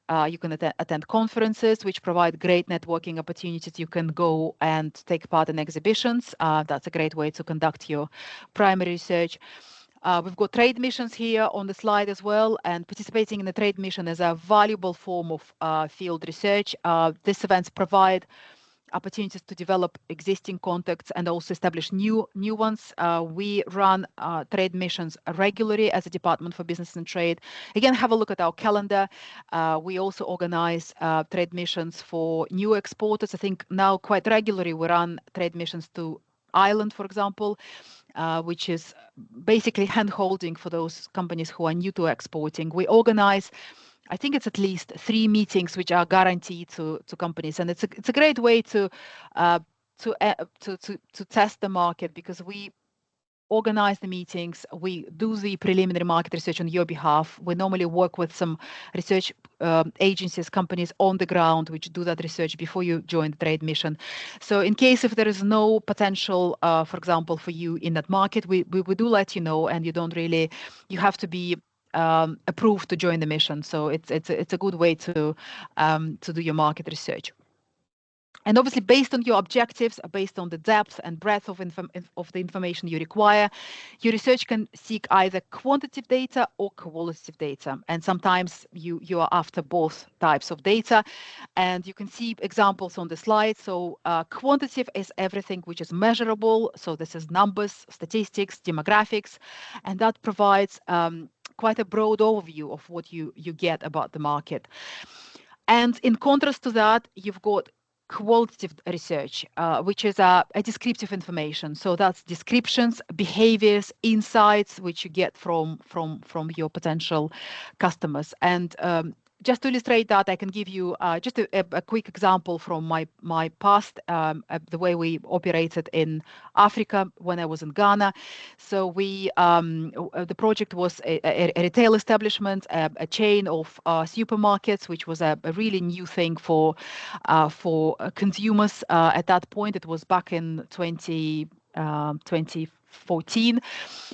You can attend conferences, which provide great networking opportunities. You can go and take part in exhibitions. That's a great way to conduct your primary research. We've got trade missions here on the slide as well, and participating in a trade mission is a valuable form of field research. These events provide opportunities to develop existing contacts and also establish new ones. We run trade missions regularly as a Department for Business and Trade. Again, have a look at our calendar. We also organize trade missions for new exporters. I think now quite regularly we run trade missions to Ireland, for example, which is basically hand-holding for those companies who are new to exporting. We organize, I think it's at least 3 meetings which are guaranteed to companies, and it's a great way to test the market, because we organize the meetings, we do the preliminary market research on your behalf. We normally work with some research agencies, companies on the ground, which do that research before you join the trade mission. So in case if there is no potential, for example, for you in that market, we do let you know, and you have to be approved to join the mission. So it's a good way to do your market research. And obviously, based on your objectives, based on the depth and breadth of the information you require, your research can seek either quantitative data or qualitative data. And sometimes you are after both types of data. And you can see examples on the slide. So quantitative is everything which is measurable. So this is numbers, statistics, demographics, and that provides quite a broad overview of what you get about the market. And in contrast to that, you've got qualitative research, which is a descriptive information. So that's descriptions, behaviors, insights, which you get from your potential customers. And just to illustrate that, I can give you just a quick example from my past, the way we operated in Africa when I was in Ghana. So the project was a retail establishment, a chain of supermarkets, which was a really new thing for consumers at that point. It was back in 2014.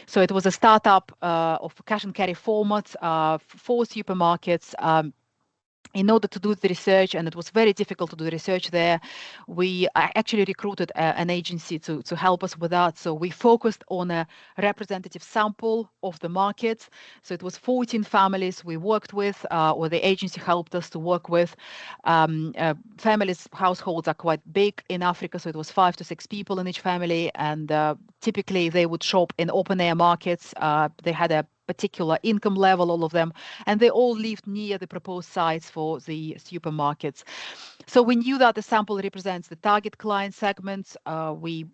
So it was a startup of cash and carry format for supermarkets. In order to do the research, and it was very difficult to do the research there, we actually recruited an agency to help us with that. So we focused on a representative sample of the market. So it was 14 families we worked with, or the agency helped us to work with. Families, households are quite big in Africa, so it was 5 to 6 people in each family, and typically they would shop in open air markets. They had a particular income level, all of them, and they all lived near the proposed sites for the supermarkets. So we knew that the sample represents the target client segments. We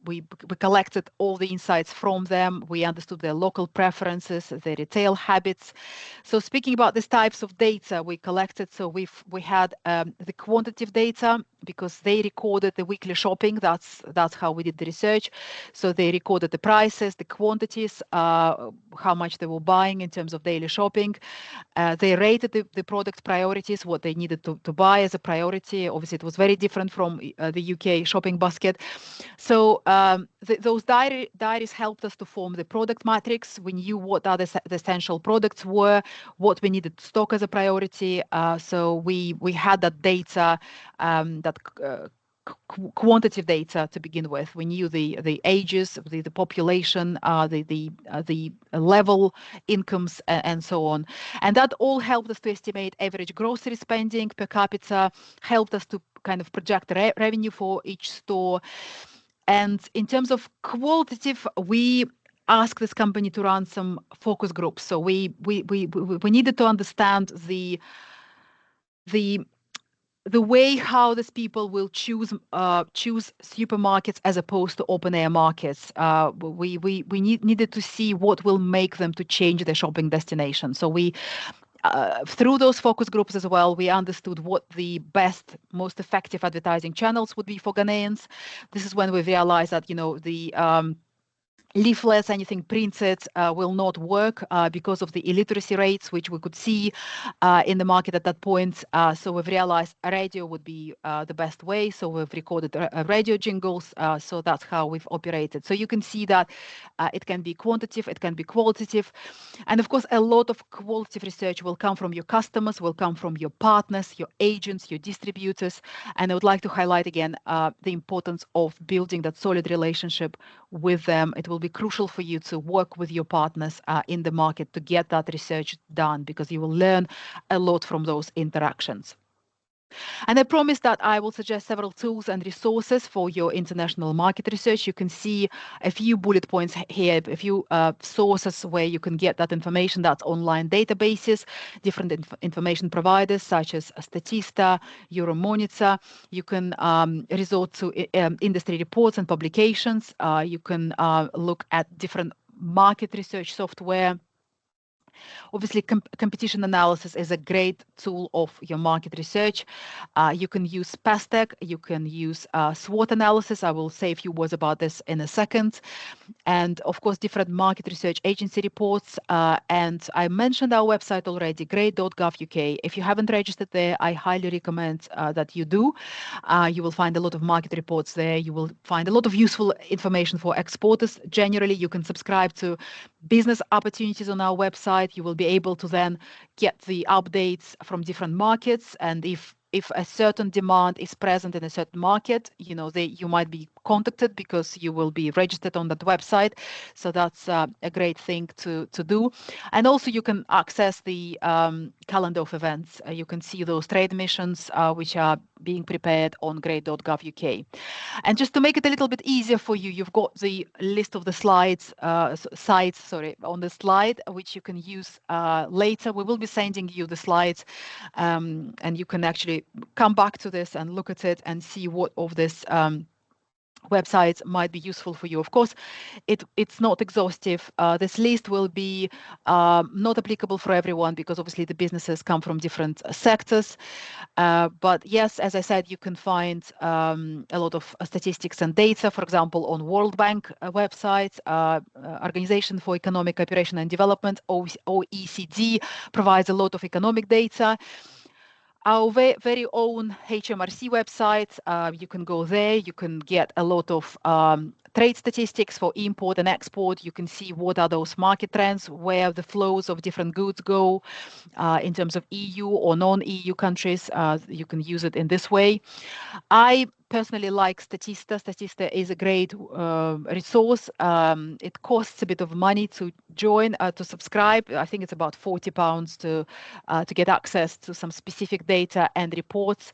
collected all the insights from them. We understood their local preferences, their retail habits. So speaking about these types of data we collected, so we had the quantitative data, because they recorded the weekly shopping. That's how we did the research. So they recorded the prices, the quantities, how much they were buying in terms of daily shopping. They rated the product priorities, what they needed to buy as a priority. Obviously, it was very different from the UK shopping basket. So those diaries helped us to form the product matrix. We knew what the essential products were, what we needed to stock as a priority. So we had that data, quantitative data to begin with. We knew the ages, the population, the level, incomes, and so on. And that all helped us to estimate average grocery spending per capita, helped us to kind of project revenue for each store. And in terms of qualitative, we asked this company to run some focus groups. So we needed to understand the way how these people will choose supermarkets as opposed to open air markets. We needed to see what will make them to change their shopping destination. So we through those focus groups as well, we understood what the best, most effective advertising channels would be for Ghanaians. This is when we realized that the leaflets, anything printed, will not work because of the illiteracy rates, which we could see in the market at that point. So we've realized radio would be the best way. So we've recorded radio jingles. So that's how we've operated. So you can see that it can be quantitative, it can be qualitative. And of course, a lot of qualitative research will come from your customers, will come from your partners, your agents, your distributors. And I would like to highlight again the importance of building that solid relationship with them. It will be crucial for you to work with your partners in the market to get that research done, because you will learn a lot from those interactions. And I promise that I will suggest several tools and resources for your international market research. You can see a few bullet points here, a few sources where you can get that information. That's online databases, different information providers such as Statista, Euromonitor. You can resort to industry reports and publications. You can look at different market research software. Obviously, competition analysis is a great tool of your market research. You can use PASTEC, you can use SWOT analysis. I will say a few words about this in a second. And of course, different market research agency reports. And I mentioned our website already, great.gov.uk. If you haven't registered there, I highly recommend that you do. You will find a lot of market reports there. You will find a lot of useful information for exporters. Generally, you can subscribe to business opportunities on our website. You will be able to then get the updates from different markets. And if if a certain demand is present in a certain market, you might be contacted because you will be registered on that website. So that's a great thing to do. And also you can access the calendar of events. You can see those trade missions which are being prepared on great.gov.uk. And just to make it a little bit easier for you, you've got the list of the sites on the slide, which you can use later. We will be sending you the slides, and you can actually come back to this and look at it and see what of this websites might be useful for you. Of course, it's not exhaustive. This list will be not applicable for everyone because obviously the businesses come from different sectors. But yes, as I said, you can find a lot of statistics and data, for example, on World Bank websites, Organization for Economic Cooperation and Development, OECD, provides a lot of economic data. Our very own HMRC website, you can go there, you can get a lot of trade statistics for import and export. You can see what are those market trends, where the flows of different goods go in terms of EU or non-EU countries. You can use it in this way. I personally like Statista. Statista is a great resource. It costs a bit of money to join, to subscribe. I think it's about £40 to get access to some specific data and reports.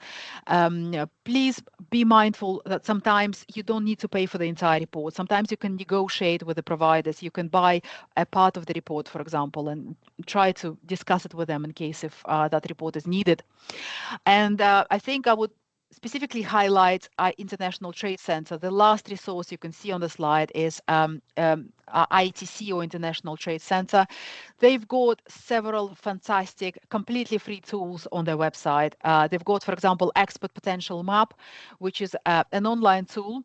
Please be mindful that sometimes you don't need to pay for the entire report. Sometimes you can negotiate with the providers. You can buy a part of the report, for example, and try to discuss it with them in case if that report is needed. And I think I would specifically highlight our International Trade Center. The last resource you can see on the slide is ITC, or International Trade Center. They've got several fantastic, completely free tools on their website. They've got, for example, Export Potential Map, which is an online tool.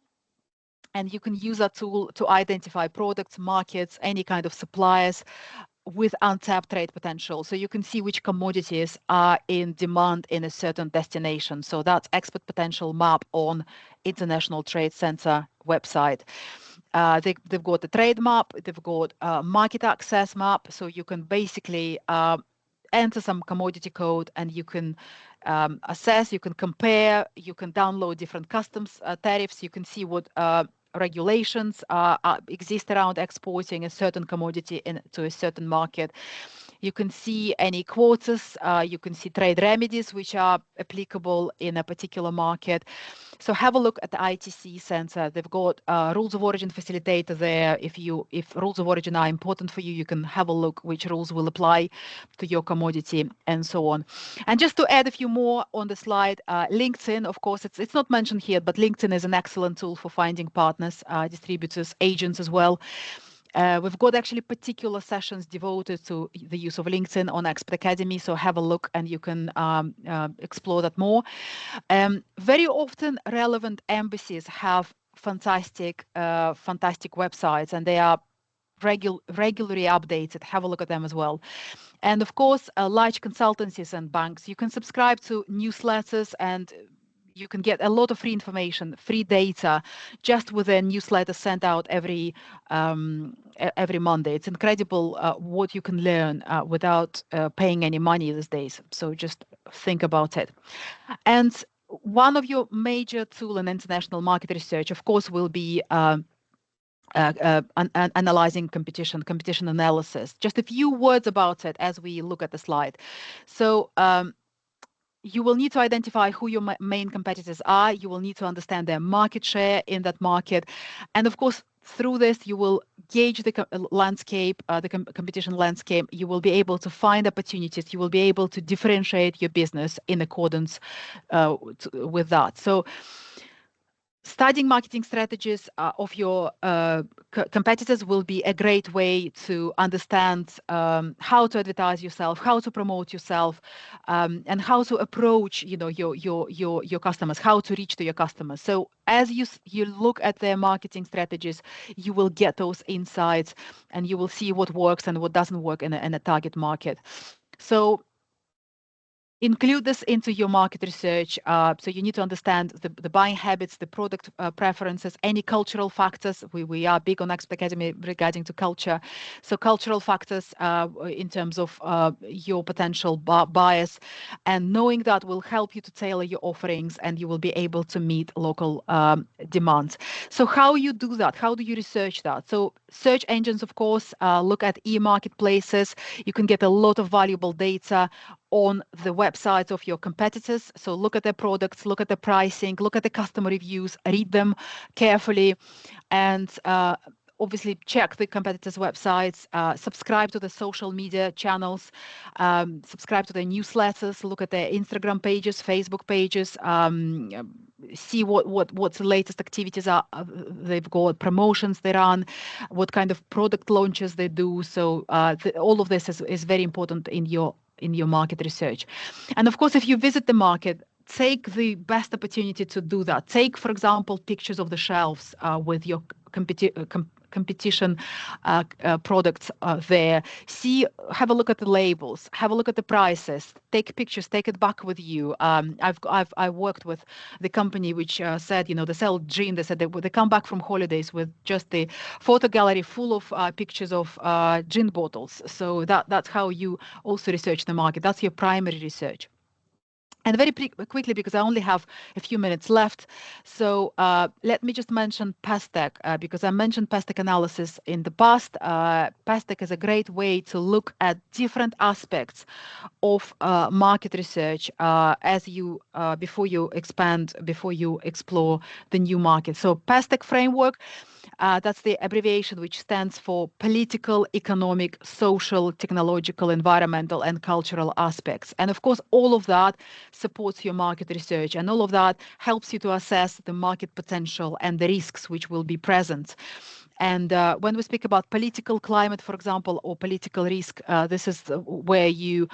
And you can use that tool to identify products, markets, any kind of suppliers with untapped trade potential. So you can see which commodities are in demand in a certain destination. So that's Export Potential Map on International Trade Center website. They've got the trade map, they've got market access map. So you can basically enter some commodity code and you can assess, you can compare, you can download different customs tariffs, you can see what regulations exist around exporting a certain commodity into a certain market. You can see any quotas, you can see trade remedies which are applicable in a particular market. So have a look at the ITC Center. They've got rules of origin facilitator there. If rules of origin are important for you, you can have a look which rules will apply to your commodity and so on. And just to add a few more on the slide, LinkedIn, of course, it's not mentioned here, but LinkedIn is an excellent tool for finding partners, distributors, agents as well. We've got actually particular sessions devoted to the use of LinkedIn on Expert Academy, so have a look and you can explore that more. Very often relevant embassies have fantastic websites, and they are regularly updated. Have a look at them as well. And of course, large consultancies and banks, you can subscribe to newsletters and you can get a lot of free information, free data, just with a newsletter sent out every Monday. It's incredible what you can learn without paying any money these days. So just think about it. And one of your major tool in international market research, of course, will be analyzing competition analysis. Just a few words about it as we look at the slide. So you will need to identify who your main competitors are. You will need to understand their market share in that market. And of course, through this, you will gauge the landscape, the competition landscape. You will be able to find opportunities. You will be able to differentiate your business in accordance with that. So studying marketing strategies of your competitors will be a great way to understand how to advertise yourself, how to promote yourself, and how to approach, your customers, how to reach to your customers. So as you look at their marketing strategies, you will get those insights, and you will see what works and what doesn't work in a target market. So include this into your market research. So you need to understand the buying habits, the product preferences, any cultural factors. We are big on Expert Academy regarding to culture. So cultural factors in terms of your potential buyers, and knowing that will help you to tailor your offerings, and you will be able to meet local demands. So how you do that? How do you research that? So search engines, of course, look at e-marketplaces. You can get a lot of valuable data on the websites of your competitors. So look at their products, look at the pricing, look at the customer reviews, read them carefully, and obviously check the competitors' websites, subscribe to the social media channels, subscribe to their newsletters, look at their Instagram pages, Facebook pages, see what's the latest activities are they've got, promotions they run, what kind of product launches they do. So all of this is very important in your market research. And of course, if you visit the market, take the best opportunity to do that. Take, for example, pictures of the shelves with your competition products there. Have a look at the labels, have a look at the prices, take pictures, take it back with you. I worked with the company which said, they sell gin. They said they come back from holidays with just the photo gallery full of pictures of gin bottles. So that's how you also research the market. That's your primary research. And very quickly, because I only have a few minutes left, so let me just mention PESTEC, because I mentioned PESTEC analysis in the past. PESTEC is a great way to look at different aspects of market research before you expand, before you explore the new market. So PESTEC framework, that's the abbreviation which stands for political, economic, social, technological, environmental, and cultural aspects. And of course, all of that supports your market research, and all of that helps you to assess the market potential and the risks which will be present. And when we speak about political climate, for example, or political risk, this is where you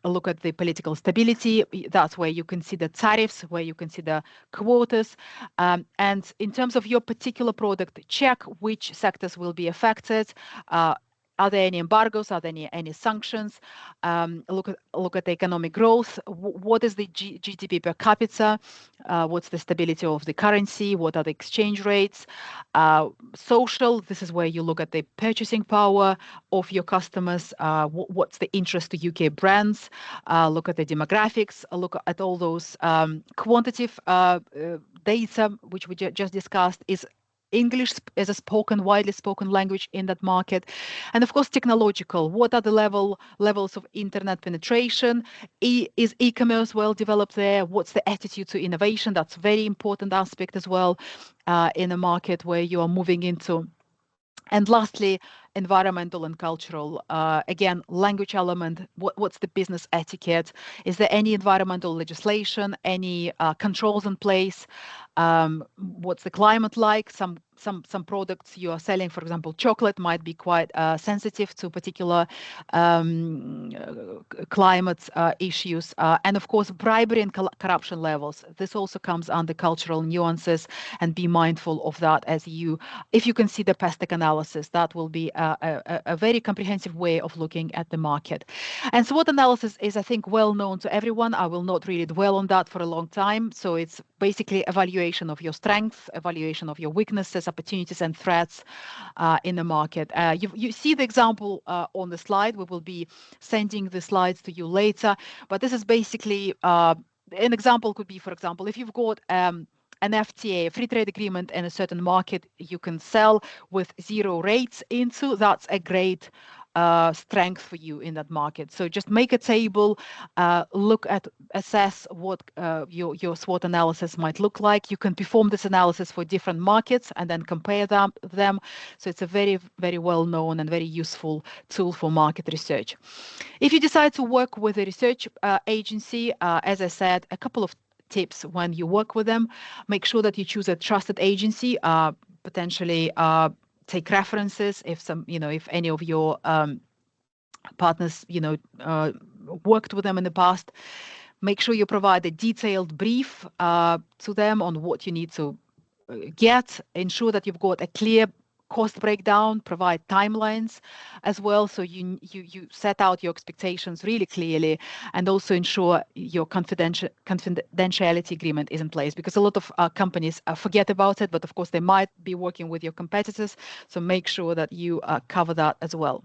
look at the political stability. That's where you consider tariffs, where you consider quotas. And in terms of your particular product, check which sectors will be affected. Are there any embargoes? Are there any sanctions? Look at the economic growth. What is the GDP per capita? What's the stability of the currency? What are the exchange rates? Social, this is where you look at the purchasing power of your customers. What's the interest to UK brands? Look at the demographics. Look at all those quantitative data, which we just discussed. Is English as a widely spoken language in that market? And of course, technological. What are the levels of internet penetration? Is e-commerce well developed there? What's the attitude to innovation? That's a very important aspect as well in a market where you are moving into. And lastly, environmental and cultural. Again, language element. What's the business etiquette? Is there any environmental legislation? Any controls in place? What's the climate like? Some products you are selling, for example, chocolate, might be quite sensitive to particular climate issues. And of course, bribery and corruption levels. This also comes under cultural nuances, and be mindful of that if you consider PESTEC analysis. That will be a very comprehensive way of looking at the market. And SWOT analysis is, I think, well known to everyone. I will not really dwell on that for a long time. So it's basically evaluation of your strengths, evaluation of your weaknesses, opportunities, and threats in the market. You see the example on the slide. We will be sending the slides to you later. But this is basically an example could be, for example, if you've got an FTA, a free trade agreement in a certain market you can sell with zero rates into, that's a great strength for you in that market. So just make a table, assess what your SWOT analysis might look like. You can perform this analysis for different markets and then compare them. So it's a very, very well-known and very useful tool for market research. If you decide to work with a research agency, as I said, a couple of tips when you work with them: make sure that you choose a trusted agency, potentially take references if any of your partners worked with them in the past. Make sure you provide a detailed brief to them on what you need to get. Ensure that you've got a clear cost breakdown, provide timelines as well, so you set out your expectations really clearly, and also ensure your confidentiality agreement is in place, because a lot of companies forget about it, but of course they might be working with your competitors, so make sure that you cover that as well.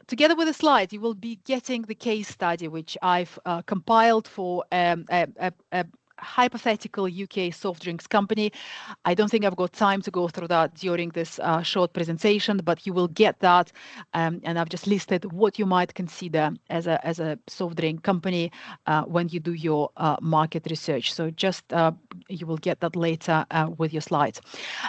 Together with the slides, you will be getting the case study, which I've compiled for a hypothetical UK soft drinks company. I don't think I've got time to go through that during this short presentation, but you will get that. And I've just listed what you might consider as a soft drink company when you do your market research. So just you will get that later with your slides.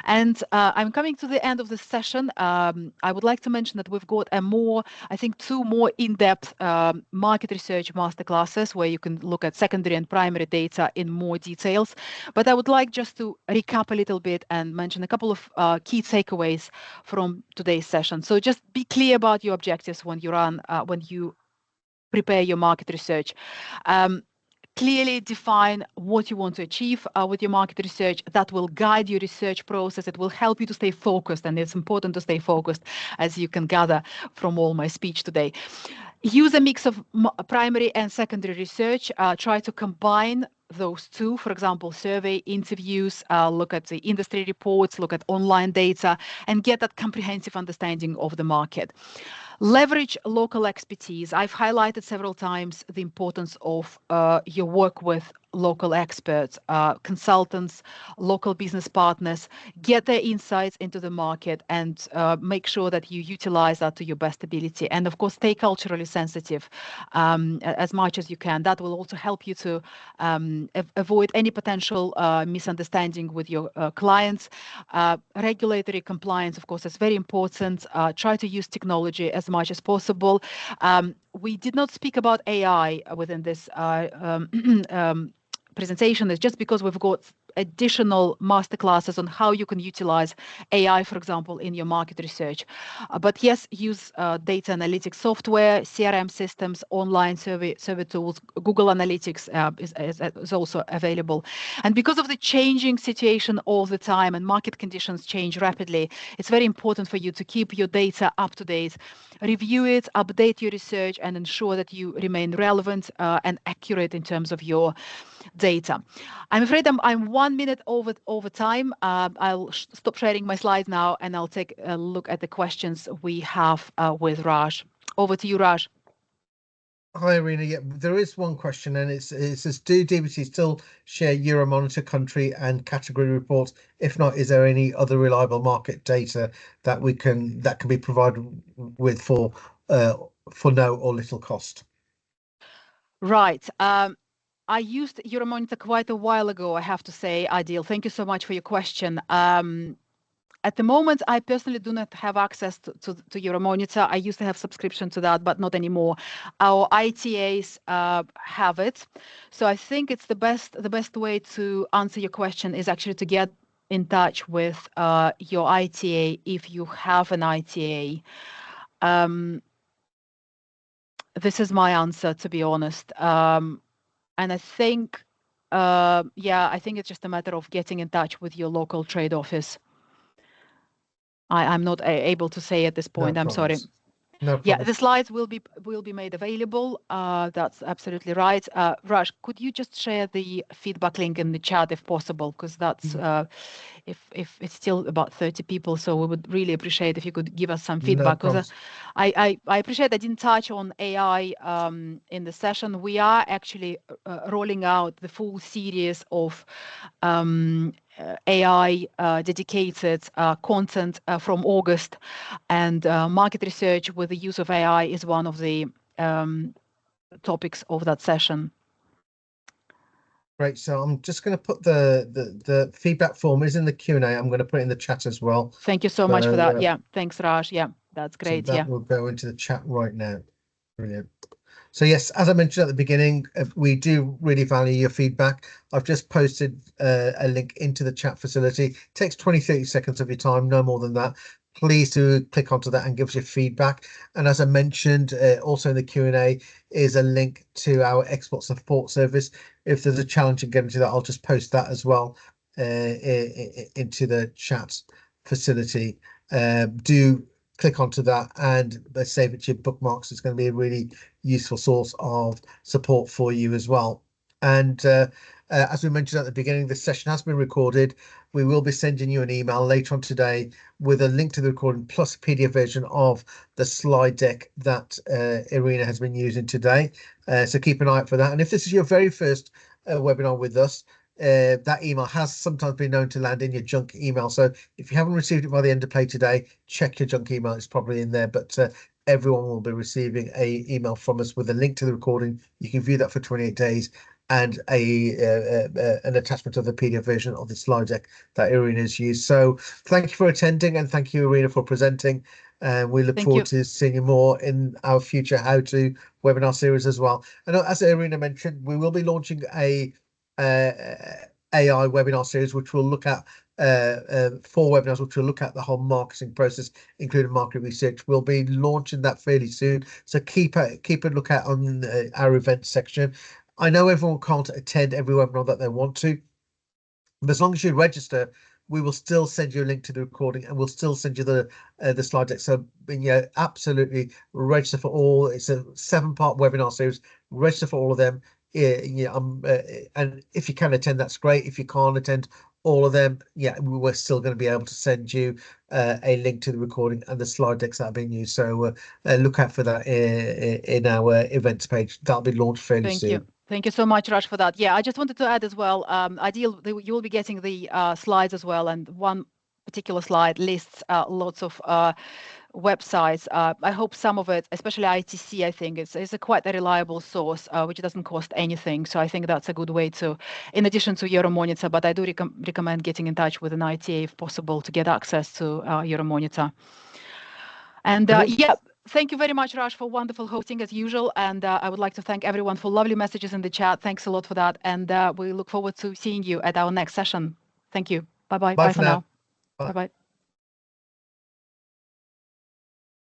And I'm coming to the end of the session. I would like to mention that we've got I think two more in-depth market research masterclasses where you can look at secondary and primary data in more details. But I would like just to recap a little bit and mention a couple of key takeaways from today's session. So just be clear about your objectives when you prepare your market research. Clearly define what you want to achieve with your market research. That will guide your research process. It will help you to stay focused, and it's important to stay focused, as you can gather from all my speech today. Use a mix of primary and secondary research. Try to combine those two. For example, survey, interviews, look at the industry reports, look at online data, and get that comprehensive understanding of the market. Leverage local expertise. I've highlighted several times the importance of your work with local experts, consultants, local business partners. Get their insights into the market and make sure that you utilize that to your best ability. And of course, stay culturally sensitive as much as you can. That will also help you to avoid any potential misunderstanding with your clients. Regulatory compliance, of course, is very important. Try to use technology as much as possible. We did not speak about AI within this presentation. Is just because we've got additional masterclasses on how you can utilize AI, for example, in your market research. But yes, use data analytics software, CRM systems, online survey tools. Google Analytics is also available. And because of the changing situation all the time and market conditions change rapidly, it's very important for you to keep your data up to date. Review it, update your research, and ensure that you remain relevant and accurate in terms of your data. I'm afraid I'm 1 minute over time. I'll stop sharing my slides now, and I'll take a look at the questions we have with Raj. Over to you, Raj. Hi, Irina. Yeah, there is one question, and it says, do DBT still share Euromonitor country and category reports? If not, is there any other reliable market data that can be provided with for no or little cost? Right. I used Euromonitor quite a while ago, I have to say, Adil. Thank you so much for your question. At the moment, I personally do not have access to Euromonitor. I used to have subscription to that, but not anymore. Our ITAs have it. So I think it's the best way to answer your question is actually to get in touch with your ITA if you have an ITA. This is my answer, to be honest. And I think, I think it's just a matter of getting in touch with your local trade office. I'm not able to say at this point. I'm sorry. No problem. Yeah, the slides will be made available. That's absolutely right. Raj, could you just share the feedback link in the chat if possible? Because that's if it's still about 30 people, so we would really appreciate if you could give us some feedback. Because I appreciate I didn't touch on AI in the session. We are actually rolling out the full series of AI dedicated content from August, and market research with the use of AI is one of the topics of that session. Great. So I'm just going to put the feedback form is in the Q&A. I'm going to put it in the chat as well. Thank you so much for that. Yeah, thanks, Raj. Yeah, that's great. So that will go into the chat right now. Brilliant. So yes, as I mentioned at the beginning, we do really value your feedback. I've just posted a link into the chat facility. It takes 20-30 seconds of your time, no more than that. Please do click onto that and give us your feedback. And as I mentioned, also in the Q&A is a link to our export support service. If there's a challenge in getting to that, I'll just post that as well into the chat facility, do click onto that and save it to your bookmarks. It's going to be a really useful source of support for you as well. And as we mentioned at the beginning, this session has been recorded. We will be sending you an email later on today with a link to the recording plus a PDF version of the slide deck that Irina has been using today. So keep an eye out for that. And if this is your very first webinar with us, that email has sometimes been known to land in your junk email. So if you haven't received it by the end of play today, check your junk email. It's probably in there, but everyone will be receiving a email from us with a link to the recording. You can view that for 28 days and an attachment of the PDF version of the slide deck that Irina has used. So thank you for attending, and thank you, Irina, for presenting. And we look forward to seeing you more in our future how-to webinar series as well. And as Irina mentioned, we will be launching a AI webinar series, which will look at 4 webinars, which will look at the whole marketing process, including market research. We'll be launching that fairly soon, so keep a look out on our events section. I know everyone can't attend every webinar that they want to, but as long as you register, we will still send you a link to the recording, and we'll still send you the slide deck. So absolutely register for all. It's a 7-part webinar series. Register for all of them. And if you can attend, that's great. If you can't attend all of them, we're still going to be able to send you a link to the recording and the slide decks that have been used. So look out for that in our events page. That'll be launched fairly soon. Thank you so much, Raj, for that. Yeah, I just wanted to add as well, Ideal, you will be getting the slides as well, and one particular slide lists lots of websites. I hope some of it, especially ITC, I think is a quite a reliable source, which doesn't cost anything. So I think that's a good way to, in addition to Euromonitor, but I do recommend getting in touch with an ITA if possible to get access to Euromonitor. And thank you very much, Raj, for wonderful hosting as usual. And I would like to thank everyone for lovely messages in the chat. Thanks a lot for that. And we look forward to seeing you at our next session. Thank you. Bye-bye. Bye for now. Bye-bye.